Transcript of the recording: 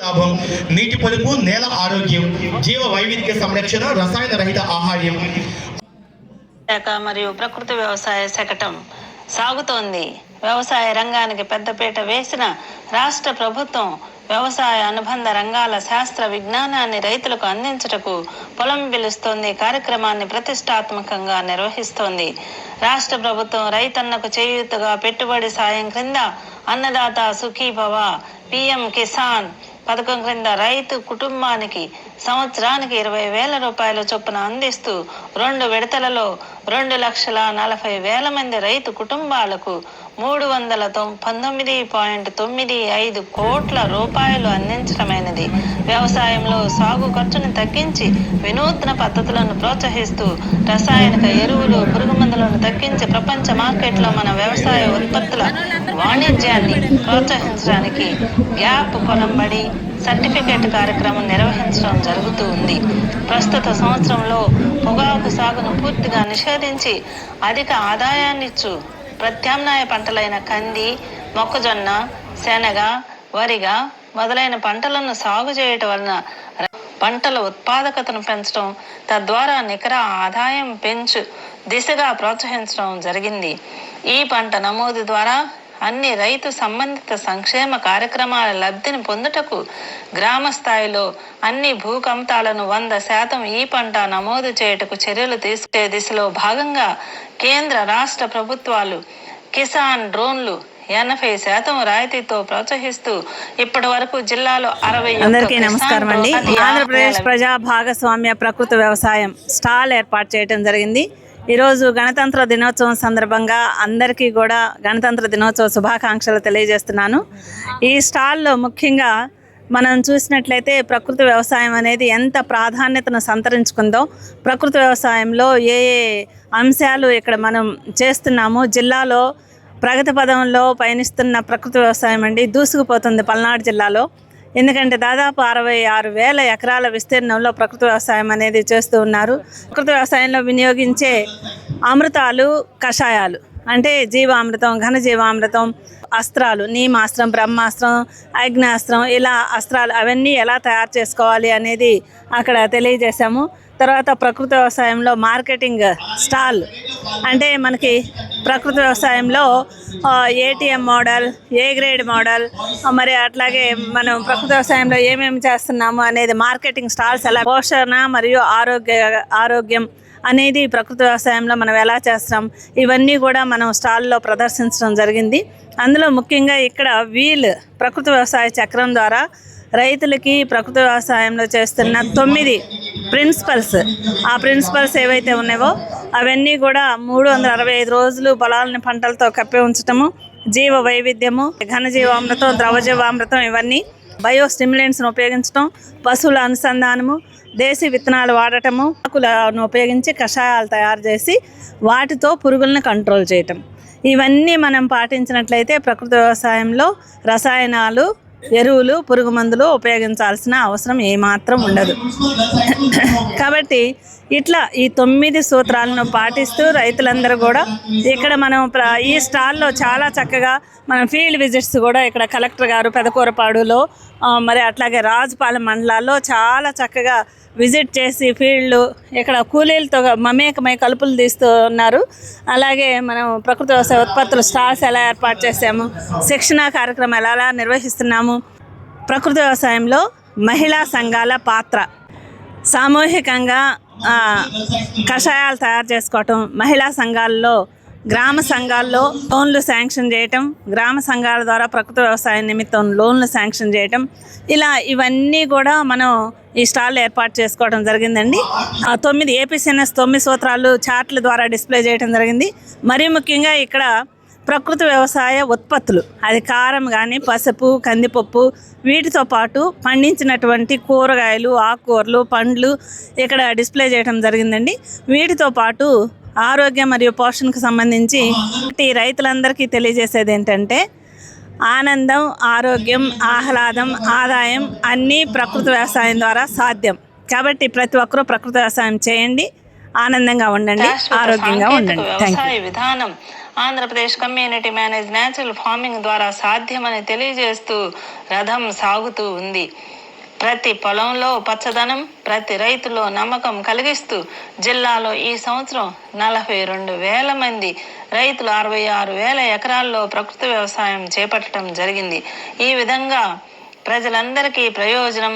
లాభం, నీటి పొదుపు, నేల ఆరోగ్యం, జీవ వైవిధ్య సంరక్షణ, రసాయన రహిత ఆహార్యం శాఖ మరియు ప్రకృతి వ్యవసాయ శకటం సాగుతోంది. వ్యవసాయ రంగానికి పెద్దపీట వేసిన రాష్ట్ర ప్రభుత్వం వ్యవసాయ అనుబంధ రంగాల శాస్త్ర విజ్ఞానాన్ని రైతులకు అందించుటకు పొలం పిలుస్తోంది కార్యక్రమాన్ని ప్రతిష్టాత్మకంగా నిర్వహిస్తోంది. రాష్ట్ర ప్రభుత్వం రైతన్నకు చేయూతగా పెట్టుబడి సాయం క్రింద అన్నదాత సుఖీభవ, పిఎం కిసాన్ పథకం క్రింద రైతు కుటుంబానికి సంవత్సరానికి 20,000 రూపాయల చొప్పున అందిస్తూ 2 విడతలలో 2,40,000 మంది రైతు కుటుంబాలకు 319.95 కోట్ల రూపాయలు అందించడమైనది. వ్యవసాయంలో సాగు ఖర్చును తగ్గించి వినూత్న పద్ధతులను ప్రోత్సహిస్తూ రసాయనిక ఎరువులు, పురుగు మందులను తగ్గించి ప్రపంచ మార్కెట్లో మన వ్యవసాయ ఉత్పత్తుల వాణిజ్యాన్ని ప్రోత్సహించడానికి గ్యాప్ పొలంబడి సర్టిఫికేట్ కార్యక్రమం నిర్వహించడం జరుగుతూ ఉంది. ప్రస్తుత సంవత్సరంలో పొగాకు సాగును పూర్తిగా నిషేధించి అధిక ఆదాయాన్నిచ్చు ప్రత్యామ్నాయ పంటలైన కంది, మొక్కజొన్న, శనగ, వరిగా మొదలైన పంటలను సాగు చేయటం వలన పంటల ఉత్పాదకతను పెంచడం, తద్వారా నికర ఆదాయం పెంచు దిశగా ప్రోత్సహించడం జరిగింది. ఈ పంట నమోదు ద్వారా అన్ని రైతు సంబంధిత సంక్షేమ కార్యక్రమాల లబ్ధిని పొందుటకు గ్రామ స్థాయిలో అన్ని భూకంపాలను 100% ఈ పంట నమోదు చేయుటకు చర్యలు తీసుకునే దిశలో భాగంగా కేంద్ర రాష్ట్ర ప్రభుత్వాలు కిసాన్ డ్రోన్లు 80% రాయితీతో ప్రోత్సహిస్తూ ఇప్పటి వరకు జిల్లాలో 60. అందరికీ నమస్కారం అండి. ఆంధ్రప్రదేశ్ ప్రజా భాగస్వామ్య ప్రకృతి వ్యవసాయం స్టాల్ ఏర్పాటు చేయడం జరిగింది. ఈరోజు గణతంత్ర దినోత్సవం సందర్భంగా అందరికీ కూడా గణతంత్ర దినోత్సవ శుభాకాంక్షలు తెలియజేస్తున్నాను. ఈ స్టాల్లో ముఖ్యంగా మనం చూసినట్లయితే ప్రకృతి వ్యవసాయం అనేది ఎంత ప్రాధాన్యతను సంతరించుకుందో, ప్రకృతి వ్యవసాయంలో ఏ అంశాలు ఇక్కడ మనం చేస్తున్నామో, జిల్లాలో ప్రగతి పదంలో పయనిస్తున్న ప్రకృతి వ్యవసాయం అండి దూసుకుపోతుంది పల్నాడు జిల్లాలో. ఎందుకంటే దాదాపు 66,000 ఎకరాల విస్తీర్ణంలో ప్రకృతి వ్యవసాయం అనేది చేస్తూ ఉన్నారు. ప్రకృతి వ్యవసాయంలో వినియోగించే అమృతాలు, కషాయాలు అంటే జీవామృతం, ఘనజీవామృతం, అస్త్రాలు, నీమాస్త్రం, బ్రహ్మాస్త్రం, అగ్నాస్త్రం, ఇలా అస్త్రాలు అవన్నీ ఎలా తయారు చేసుకోవాలి అనేది అక్కడ తెలియజేశాము. తర్వాత ప్రకృతి వ్యవసాయంలో మార్కెటింగ్ స్టాల్ అంటే మనకి ప్రకృతి వ్యవసాయంలో ATM model, A grade model, మరి అట్లాగే మనం ప్రకృతి వ్యవసాయంలో ఏమేమి చేస్తున్నాము అనేది మార్కెటింగ్ స్టాల్స్, ఎలా పోషణ మరియు ఆరోగ్యం అనేది ప్రకృతి వ్యవసాయంలో మనం ఎలా చేస్తాం, ఇవన్నీ కూడా మనం స్టాల్లో ప్రదర్శించడం జరిగింది. అందులో ముఖ్యంగా ఇక్కడ ప్రకృతి వ్యవసాయ చక్రం ద్వారా రైతులకి ప్రకృతి వ్యవసాయంలో చేస్తున్న 9 ప్రిన్సిపల్స్, ఆ ప్రిన్సిపల్స్ ఏవైతే ఉన్నాయో అవన్నీ కూడా 365 రోజులు పొలాలని పంటలతో కప్పి ఉంచటము, జీవ వైవిధ్యము, ఘనజీవామృతం, ద్రవజీవామృతం, ఇవన్నీ బయో స్టిమ్యులెంట్స్ను ఉపయోగించడం, పశువుల అనుసంధానము, దేశీ విత్తనాలు వాడటము, ఆకులను ఉపయోగించి కషాయాలు తయారు చేసి వాటితో పురుగులను కంట్రోల్ చేయటం, ఇవన్నీ మనం పాటించినట్లయితే ప్రకృతి వ్యవసాయంలో రసాయనాలు, ఎరువులు, పురుగు మందులు ఉపయోగించాల్సిన అవసరం ఏమాత్రం ఉండదు. కాబట్టి ఇట్లా ఈ 9 సూత్రాలను పాటిస్తూ రైతులందరూ కూడా ఇక్కడ మనం ఈ స్టాల్లో చాలా చక్కగా మనం ఫీల్డ్ విజిట్స్ కూడా ఇక్కడ కలెక్టర్ గారు పెదకూరపాడులో, మరి అట్లాగే రాజుపాలెం మండలాల్లో చాలా చక్కగా విజిట్ చేసి ఫీల్డ్లు ఇక్కడ కూలీలతో మమేకమై కలుపులు తీస్తూ ఉన్నారు. అలాగే మనం ప్రకృతి వ్యవసాయ ఉత్పత్తులు స్టాల్స్ ఎలా ఏర్పాటు చేసాము, శిక్షణా కార్యక్రమం ఎలా నిర్వహిస్తున్నాము, ప్రకృతి వ్యవసాయంలో మహిళా సంఘాల పాత్ర, సామూహికంగా కషాయాలు తయారు చేసుకోవటం, మహిళా సంఘాల్లో, గ్రామ సంఘాల్లో లోన్లు శాంక్షన్ చేయటం, గ్రామ సంఘాల ద్వారా ప్రకృతి వ్యవసాయం నిమిత్తం లోన్లు శాంక్షన్ చేయటం, ఇలా ఇవన్నీ కూడా మనం ఈ స్టాల్ ఏర్పాటు చేసుకోవడం జరిగిందండి. 9 ఏపీసీఎన్ఎస్ 9 సూత్రాలు చార్ట్ల ద్వారా డిస్ప్లే చేయడం జరిగింది. మరీ ముఖ్యంగా ఇక్కడ ప్రకృతి వ్యవసాయ ఉత్పత్తులు, అది కారం కానీ, పసుపు, కందిపప్పు, వీటితో పాటు పండించినటువంటి కూరగాయలు, ఆకుకూరలు, పండ్లు ఇక్కడ డిస్ప్లే చేయడం జరిగిందండి. వీటితో పాటు ఆరోగ్యం మరియు పోషణకు సంబంధించి రైతులందరికీ తెలియజేసేది ఏంటంటే ఆనందం, ఆరోగ్యం, ఆహ్లాదం, ఆదాయం అన్నీ ప్రకృతి వ్యవసాయం ద్వారా సాధ్యం. కాబట్టి ప్రతి ఒక్కరూ ప్రకృతి వ్యవసాయం చేయండి, ఆనందంగా ఉండండి, ఆరోగ్యంగా ఉండండి. వ్యవసాయ విధానం Andhra Pradesh community manage natural farming ద్వారా సాధ్యమని తెలియజేస్తూ రథం సాగుతూ ఉంది. ప్రతి పొలంలో పచ్చదనం, ప్రతి రైతులో నమ్మకం కలిగిస్తూ జిల్లాలో ఈ సంవత్సరం 42,000 మంది రైతులు 66,000 ఎకరాల్లో ప్రకృతి వ్యవసాయం చేపట్టడం జరిగింది. ఈ విధంగా ప్రజలందరికీ ప్రయోజనం